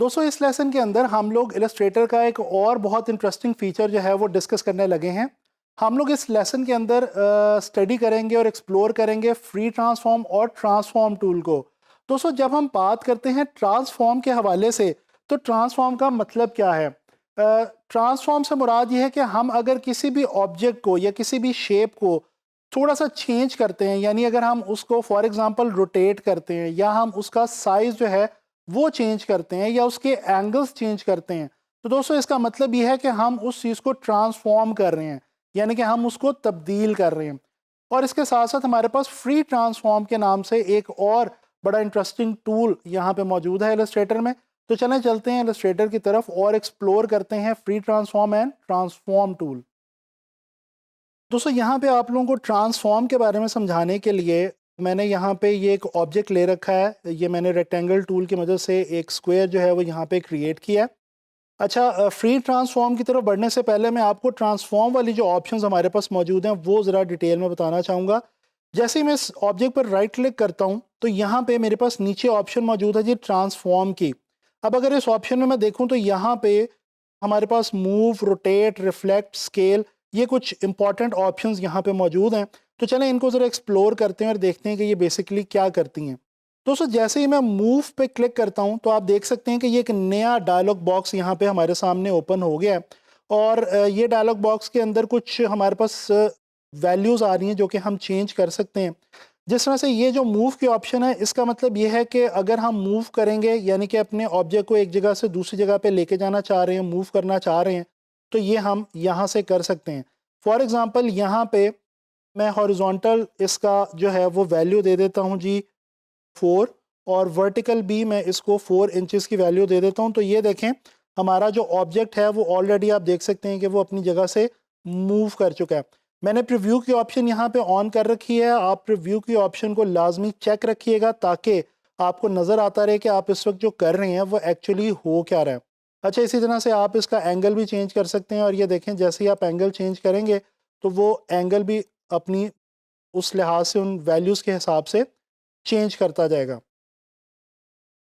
दोस्तों इस लेसन के अंदर हम लोग इलस्ट्रेटर का एक और बहुत इंटरेस्टिंग फीचर जो है वो डिस्कस करने लगे हैं। हम लोग इस लेसन के अंदर स्टडी करेंगे और एक्सप्लोर करेंगे फ्री ट्रांसफॉर्म और ट्रांसफॉर्म टूल को। दोस्तों जब हम बात करते हैं ट्रांसफॉर्म के हवाले से, तो ट्रांसफॉर्म का मतलब क्या है? ट्रांसफॉर्म से मुराद ये है कि हम अगर किसी भी ऑब्जेक्ट को या किसी भी शेप को थोड़ा सा चेंज करते हैं, यानी अगर हम उसको फॉर एग्जांपल रोटेट करते हैं या हम उसका साइज जो है वो चेंज करते हैं या उसके एंगल्स चेंज करते हैं, तो दोस्तों इसका मतलब ये है कि हम उस चीज़ को ट्रांसफॉर्म कर रहे हैं, यानी कि हम उसको तब्दील कर रहे हैं। और इसके साथ साथ हमारे पास फ्री ट्रांसफॉर्म के नाम से एक और बड़ा इंटरेस्टिंग टूल यहाँ पे मौजूद है इलस्ट्रेटर में। तो चलें चलते हैं इलस्ट्रेटर की तरफ और एक्सप्लोर करते हैं free transform and transform tool. दोस्तों यहाँ पे आप लोगों को ट्रांसफॉर्म के बारे में समझाने के लिए मैंने यहाँ पे ये एक ऑब्जेक्ट ले रखा है। ये मैंने रेक्टेंगल टूल की मदद से एक स्क्वायर जो है वो यहाँ पे क्रिएट किया है। अच्छा, फ्री ट्रांसफॉर्म की तरफ बढ़ने से पहले मैं आपको ट्रांसफॉर्म वाली जो ऑप्शंस हमारे पास मौजूद हैं वो ज़रा डिटेल में बताना चाहूँगा। जैसे ही मैं इस ऑब्जेक्ट पर राइट क्लिक करता हूँ तो यहाँ पे मेरे पास नीचे ऑप्शन मौजूद है जी ट्रांसफॉर्म की। अब अगर इस ऑप्शन में मैं देखूँ तो यहाँ पे हमारे पास मूव, रोटेट, रिफ्लेक्ट, स्केल, ये कुछ इंपॉर्टेंट ऑप्शंस यहाँ पे मौजूद हैं। तो चलें इनको ज़रा एक्सप्लोर करते हैं और देखते हैं कि ये बेसिकली क्या करती हैं। दोस्तों जैसे ही मैं मूव पे क्लिक करता हूँ तो आप देख सकते हैं कि ये एक नया डायलॉग बॉक्स यहाँ पे हमारे सामने ओपन हो गया है। और ये डायलॉग बॉक्स के अंदर कुछ हमारे पास वैल्यूज़ आ रही हैं जो कि हम चेंज कर सकते हैं। जिस तरह से ये जो मूव की ऑप्शन है, इसका मतलब ये है कि अगर हम मूव करेंगे, यानी कि अपने ऑब्जेक्ट को एक जगह से दूसरी जगह पे लेके जाना चाह रहे हैं, मूव करना चाह रहे हैं, तो ये हम यहाँ से कर सकते हैं। फॉर एग्ज़ाम्पल यहाँ पे मैं हॉरिजॉन्टल इसका जो है वो वैल्यू दे देता हूँ जी 4, और वर्टिकल भी मैं इसको 4 इंचेस की वैल्यू दे देता हूँ। तो ये देखें हमारा जो ऑब्जेक्ट है वो ऑलरेडी आप देख सकते हैं कि वो अपनी जगह से मूव कर चुका है। मैंने प्रीव्यू की ऑप्शन यहाँ पे ऑन कर रखी है। आप प्रीव्यू की ऑप्शन को लाजमी चेक रखिएगा ताकि आपको नज़र आता रहे कि आप इस वक्त जो कर रहे हैं वो एक्चुअली हो क्या रहा है। अच्छा, इसी तरह से आप इसका एंगल भी चेंज कर सकते हैं, और ये देखें जैसे ही आप एंगल चेंज करेंगे तो वो एंगल भी अपनी उस लिहाज से उन वैल्यूज़ के हिसाब से चेंज करता जाएगा।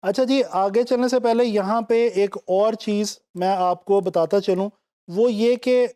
अच्छा जी, आगे चलने से पहले यहाँ पे एक और चीज़ मैं आपको बताता चलूँ, वो ये कि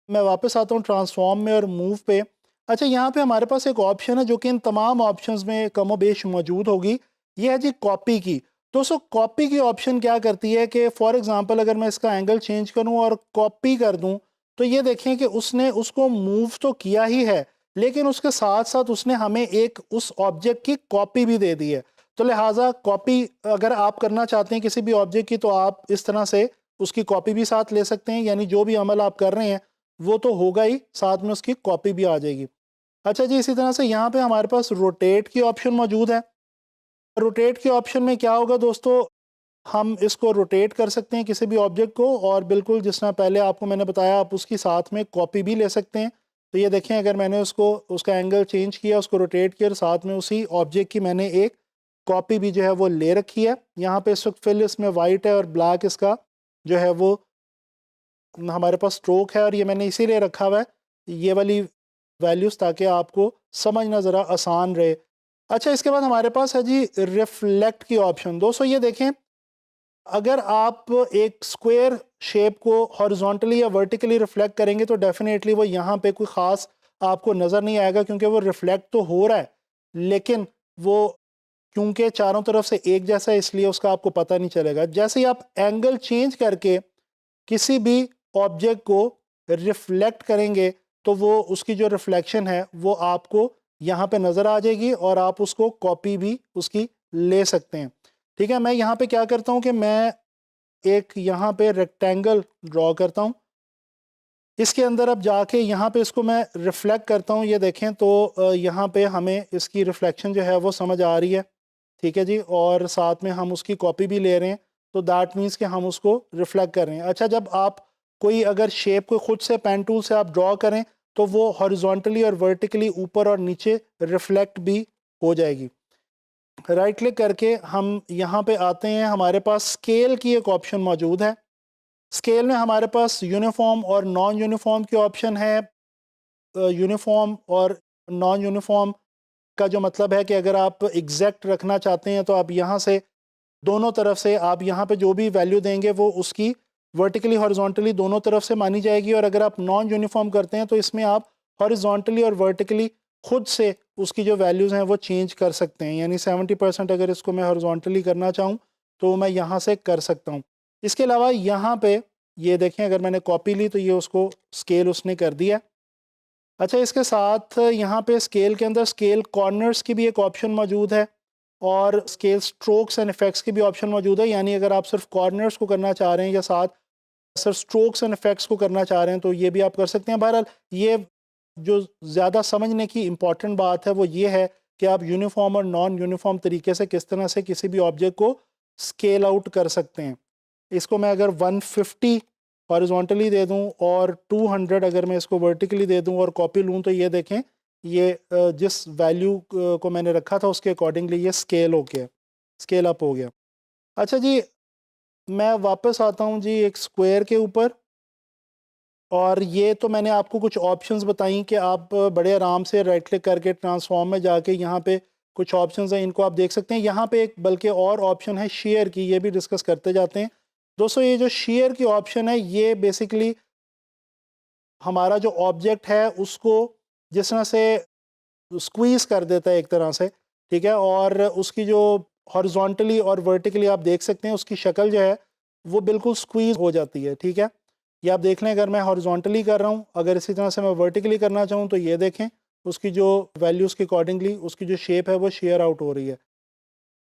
मैं वापस आता हूँ ट्रांसफॉर्म में और मूव पे। अच्छा, यहाँ पे हमारे पास एक ऑप्शन है जो कि इन तमाम ऑप्शंस में कमोबेश मौजूद होगी। ये है जी कॉपी की। दोस्तों कॉपी की ऑप्शन क्या करती है कि फॉर एग्ज़ाम्पल अगर मैं इसका एंगल चेंज करूँ और कॉपी कर दूँ, तो ये देखें कि उसने उसको मूव तो किया ही है, लेकिन उसके साथ साथ उसने हमें एक उस ऑब्जेक्ट की कॉपी भी दे दी है। तो लिहाजा कॉपी अगर आप करना चाहते हैं किसी भी ऑब्जेक्ट की, तो आप इस तरह से उसकी कॉपी भी साथ ले सकते हैं, यानी जो भी अमल आप कर रहे हैं वो तो होगा ही, साथ में उसकी कॉपी भी आ जाएगी। अच्छा जी, इसी तरह से यहाँ पे हमारे पास रोटेट की ऑप्शन मौजूद है। रोटेट के ऑप्शन में क्या होगा दोस्तों, हम इसको रोटेट कर सकते हैं किसी भी ऑब्जेक्ट को, और बिल्कुल जिस तरह पहले आपको मैंने बताया आप उसकी साथ में कॉपी भी ले सकते हैं। तो ये देखें अगर मैंने उसको उसका एंगल चेंज किया, उसको रोटेट किया और साथ में उसी ऑब्जेक्ट की मैंने एक कॉपी भी जो है वो ले रखी है। यहाँ पे इस वक्त फिल इसमें वाइट है और ब्लैक इसका जो है वो हमारे पास स्ट्रोक है, और ये मैंने इसीलिए रखा हुआ है ये वाली वैल्यूज़ ताकि आपको समझना ज़रा आसान रहे। अच्छा, इसके बाद हमारे पास है जी रिफ्लेक्ट की ऑप्शन। दोस्तों ये देखें, अगर आप एक स्क्वायर शेप को हॉरिजॉन्टली या वर्टिकली रिफ्लेक्ट करेंगे तो डेफिनेटली वो यहाँ पे कोई ख़ास आपको नज़र नहीं आएगा, क्योंकि वो रिफ्लेक्ट तो हो रहा है लेकिन वो क्योंकि चारों तरफ से एक जैसा है इसलिए उसका आपको पता नहीं चलेगा। जैसे ही आप एंगल चेंज करके किसी भी ऑब्जेक्ट को रिफ्लेक्ट करेंगे तो वो उसकी जो रिफ्लेक्शन है वो आपको यहाँ पे नज़र आ जाएगी और आप उसको कॉपी भी उसकी ले सकते हैं। ठीक है, मैं यहाँ पे क्या करता हूँ कि मैं एक यहाँ पे रेक्टेंगल ड्रॉ करता हूँ। इसके अंदर अब जाके यहाँ पे इसको मैं रिफ्लेक्ट करता हूँ। ये देखें तो यहाँ पे हमें इसकी रिफ्लेक्शन जो है वो समझ आ रही है। ठीक है जी, और साथ में हम उसकी कॉपी भी ले रहे हैं, तो दैट मीन्स कि हम उसको रिफ्लेक्ट कर रहे हैं। अच्छा, जब आप कोई अगर शेप को खुद से पेन टूल से आप ड्रॉ करें तो वो हॉरिजॉन्टली और वर्टिकली ऊपर और नीचे रिफ्लेक्ट भी हो जाएगी। राइट क्लिक करके हम यहाँ पे आते हैं, हमारे पास स्केल की एक ऑप्शन मौजूद है। स्केल में हमारे पास यूनिफॉर्म और नॉन यूनिफॉर्म की ऑप्शन है। यूनिफॉर्म और नॉन यूनिफॉर्म का जो मतलब है कि अगर आप एग्जैक्ट रखना चाहते हैं तो आप यहाँ से दोनों तरफ से आप यहाँ पे जो भी वैल्यू देंगे वो उसकी वर्टिकली हॉरिजॉन्टली दोनों तरफ से मानी जाएगी। और अगर आप नॉन यूनिफॉर्म करते हैं तो इसमें आप हॉरिजॉन्टली और वर्टिकली खुद से उसकी जो वैल्यूज़ हैं वो चेंज कर सकते हैं। यानी 70% अगर इसको मैं हॉरिजॉन्टली करना चाहूँ तो मैं यहाँ से कर सकता हूँ। इसके अलावा यहाँ पे ये देखें, अगर मैंने कॉपी ली तो ये उसको स्केल उसने कर दिया। अच्छा, इसके साथ यहाँ पे स्केल के अंदर स्केल कॉर्नर्स की भी एक ऑप्शन मौजूद है और स्केल स्ट्रोक्स एंड इफेक्ट्स की भी ऑप्शन मौजूद है। यानी अगर आप सिर्फ कॉर्नर्स को करना चाह रहे हैं या साथ सिर्फ स्ट्रोक्स एंड इफेक्ट्स को करना चाह रहे हैं तो ये भी आप कर सकते हैं। बहरहाल ये जो ज़्यादा समझने की इम्पॉर्टेंट बात है वो ये है कि आप यूनिफॉर्म और नॉन यूनिफॉर्म तरीके से किस तरह से किसी भी ऑब्जेक्ट को स्केल आउट कर सकते हैं। इसको मैं अगर 150 हॉरिजॉन्टली दे दूं और 200 अगर मैं इसको वर्टिकली दे दूं और कॉपी लूं तो ये देखें, ये जिस वैल्यू को मैंने रखा था उसके अकॉर्डिंगली ये स्केल हो गया, स्केल अप हो गया। अच्छा जी, मैं वापस आता हूं जी एक स्क्वायर के ऊपर। और ये तो मैंने आपको कुछ ऑप्शंस बताई कि आप बड़े आराम से राइट क्लिक करके ट्रांसफॉर्म में जाके यहाँ पे कुछ ऑप्शंस हैं, इनको आप देख सकते हैं। यहाँ पे एक बल्कि और ऑप्शन है शेयर की, ये भी डिस्कस करते जाते हैं। दोस्तों, ये जो शेयर की ऑप्शन है ये बेसिकली हमारा जो ऑब्जेक्ट है उसको जिस तरह से स्क्वीज़ कर देता है एक तरह से, ठीक है। और उसकी जो हॉरिजॉन्टली और वर्टिकली आप देख सकते हैं उसकी शक्ल जो है वो बिल्कुल स्क्वीज़ हो जाती है, ठीक है। ये आप देख लें, अगर मैं हॉरिजॉन्टली कर रहा हूँ, अगर इसी तरह से मैं वर्टिकली करना चाहूँ तो ये देखें उसकी जो वैल्यूज़ के अकॉर्डिंगली उसकी जो शेप है वो शेयर आउट हो रही है।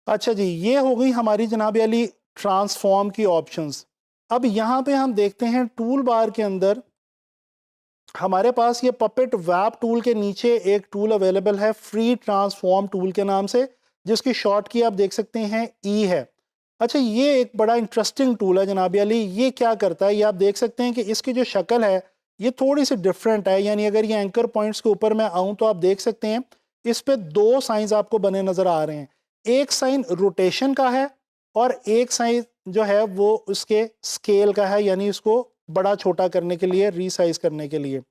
अच्छा जी, ये हो गई हमारी जनाब वाली ट्रांसफॉर्म की ऑप्शंस। अब यहाँ पे हम देखते हैं टूल बार के अंदर हमारे पास ये पपेट वैप टूल के नीचे एक टूल अवेलेबल है फ्री ट्रांसफॉर्म टूल के नाम से, जिसकी शॉर्ट की आप देख सकते हैं ई है। अच्छा, ये एक बड़ा इंटरेस्टिंग टूल है जनाब अली। ये क्या करता है, ये आप देख सकते हैं कि इसकी जो शक्ल है ये थोड़ी सी डिफरेंट है। यानी अगर ये एंकर पॉइंट्स के ऊपर मैं आऊँ तो आप देख सकते हैं इस पे दो साइंस आपको बने नज़र आ रहे हैं। एक साइन रोटेशन का है और एक साइन जो है वो उसके स्केल का है, यानी इसको बड़ा छोटा करने के लिए, रीसाइज करने के लिए।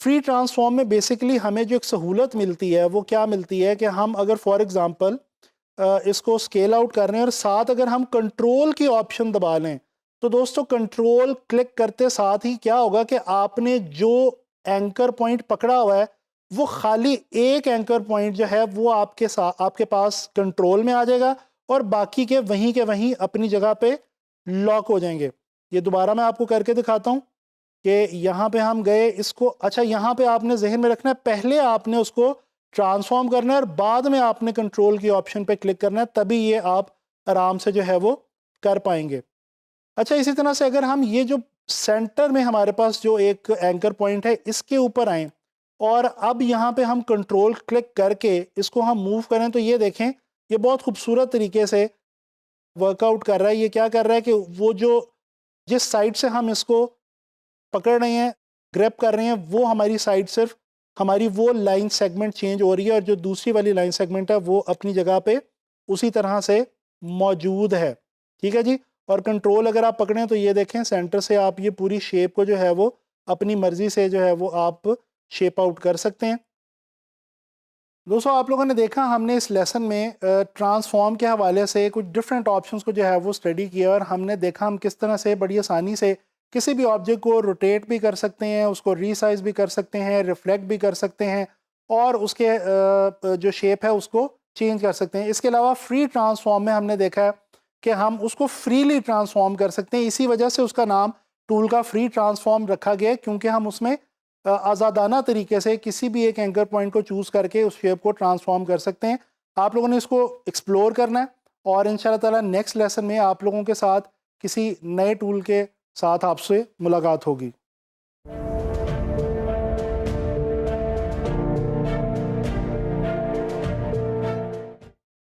फ्री ट्रांसफॉर्म में बेसिकली हमें जो एक सहूलत मिलती है वो क्या मिलती है कि हम अगर फॉर एग्जांपल इसको स्केल आउट कर रहे हैं और साथ अगर हम कंट्रोल की ऑप्शन दबा लें तो दोस्तों कंट्रोल क्लिक करते साथ ही क्या होगा कि आपने जो एंकर पॉइंट पकड़ा हुआ है वो खाली एक एंकर पॉइंट जो है वो आपके पास कंट्रोल में आ जाएगा और बाकी के वहीं अपनी जगह पे लॉक हो जाएंगे। ये दोबारा मैं आपको करके दिखाता हूँ कि यहाँ पे हम गए इसको। अच्छा, यहाँ पे आपने जहन में रखना है पहले आपने उसको ट्रांसफॉर्म करना है और बाद में आपने कंट्रोल की ऑप्शन पे क्लिक करना है, तभी ये आप आराम से जो है वो कर पाएंगे। अच्छा, इसी तरह से अगर हम ये जो सेंटर में हमारे पास जो एक एंकर पॉइंट है इसके ऊपर आए और अब यहाँ पे हम कंट्रोल क्लिक करके इसको हम मूव करें तो ये देखें ये बहुत खूबसूरत तरीके से वर्कआउट कर रहा है। ये क्या कर रहा है कि वो जो जिस साइड से हम इसको पकड़ रहे हैं, ग्रैब कर रहे हैं, वो हमारी साइड सिर्फ हमारी वो लाइन सेगमेंट चेंज हो रही है और जो दूसरी वाली लाइन सेगमेंट है वो अपनी जगह पे उसी तरह से मौजूद है, ठीक है जी। और कंट्रोल अगर आप पकड़ें तो ये देखें सेंटर से आप ये पूरी शेप को जो है वो अपनी मर्जी से जो है वो आप शेप आउट कर सकते हैं। दोस्तों, आप लोगों ने देखा हमने इस लेसन में ट्रांसफॉर्म के हवाले से कुछ डिफरेंट ऑप्शंस को जो है वो स्टडी किया और हमने देखा हम किस तरह से बड़ी आसानी से किसी भी ऑब्जेक्ट को रोटेट भी कर सकते हैं, उसको रीसाइज भी कर सकते हैं, रिफ्लेक्ट भी कर सकते हैं और उसके जो शेप है उसको चेंज कर सकते हैं। इसके अलावा फ्री ट्रांसफॉर्म में हमने देखा है कि हम उसको फ्रीली ट्रांसफॉर्म कर सकते हैं। इसी वजह से उसका नाम टूल का फ्री ट्रांसफॉर्म रखा गया, क्योंकि हम उसमें आज़ादाना तरीके से किसी भी एक एंकर पॉइंट को चूज़ करके उस शेप को ट्रांसफॉर्म कर सकते हैं। आप लोगों ने इसको एक्सप्लोर करना है और इंशाल्लाह ताला नेक्स्ट लेसन में आप लोगों के साथ किसी नए टूल के साथ आपसे मुलाकात होगी।